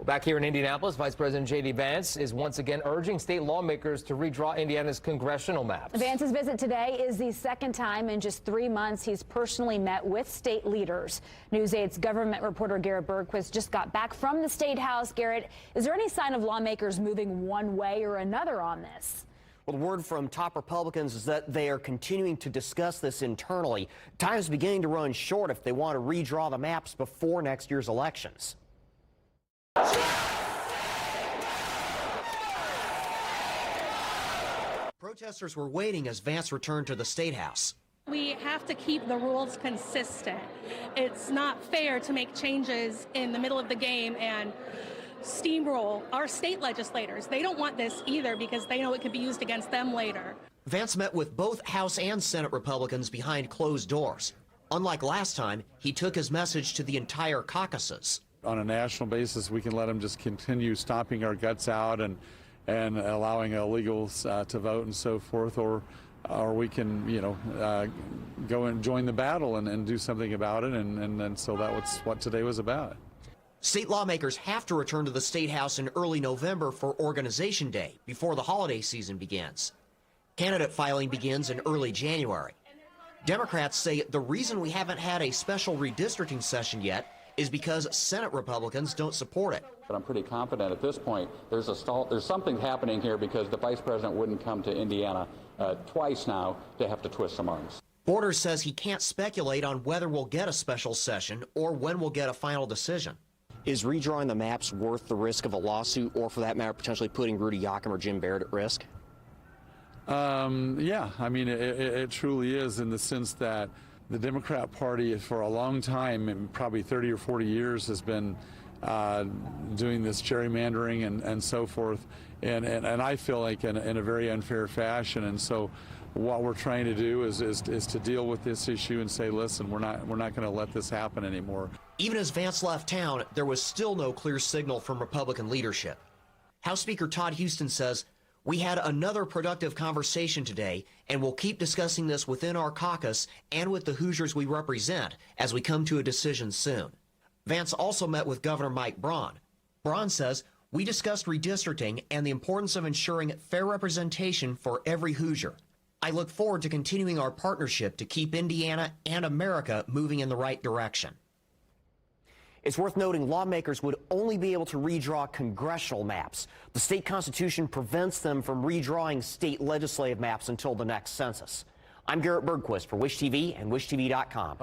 Well, back here in Indianapolis, Vice President JD Vance is once again urging state lawmakers to redraw Indiana's congressional maps. Vance's visit today is the second time in just 3 months he's personally met with state leaders. News 8's government reporter Garrett Bergquist just got back from the Statehouse. Garrett, is there any sign of lawmakers moving one way or another on this? Well, the word from top Republicans is that they are continuing to discuss this internally. Time is beginning to run short if they want to redraw the maps before next year's elections. Protesters were waiting as Vance returned to the Statehouse. We have to keep the rules consistent. It's not fair to make changes in the middle of the game and steamroll our state legislators. They don't want this either because they know it could be used against them later. Vance met with both House and Senate Republicans behind closed doors. Unlike last time, he took his message to the entire caucuses. On a national basis, we can let them just continue stomping our guts out and allowing illegals to vote and so forth, or we can, go and join the battle and do something about it, and so that was what today was about. State lawmakers have to return to the Statehouse in early November for Organization Day before the holiday season begins. Candidate filing begins in early January. Democrats say the reason we haven't had a special redistricting session yet is because Senate Republicans don't support it. But I'm pretty confident at this point there's something happening here because the vice president wouldn't come to Indiana twice now to have to twist some arms. Borders says he can't speculate on whether we'll get a special session or when we'll get a final decision. Is redrawing the maps worth the risk of a lawsuit, or for that matter, potentially putting Rudy Yoakum or Jim Barrett at risk? Yeah, I mean, it truly is, in the sense that the Democrat Party for a long time, probably 30 or 40 years, has been doing this gerrymandering and so forth, and I feel like in a very unfair fashion. And so what we're trying to do is to deal with this issue and say, listen, we're not going to let this happen anymore. Even as Vance left town, there was still no clear signal from Republican leadership. House Speaker Todd Huston says, "We had another productive conversation today, and we'll keep discussing this within our caucus and with the Hoosiers we represent as we come to a decision soon." Vance also met with Governor Mike Braun. Braun says, "We discussed redistricting and the importance of ensuring fair representation for every Hoosier. I look forward to continuing our partnership to keep Indiana and America moving in the right direction." It's worth noting lawmakers would only be able to redraw congressional maps. The state constitution prevents them from redrawing state legislative maps until the next census. I'm Garrett Bergquist for Wish TV and WishTV.com.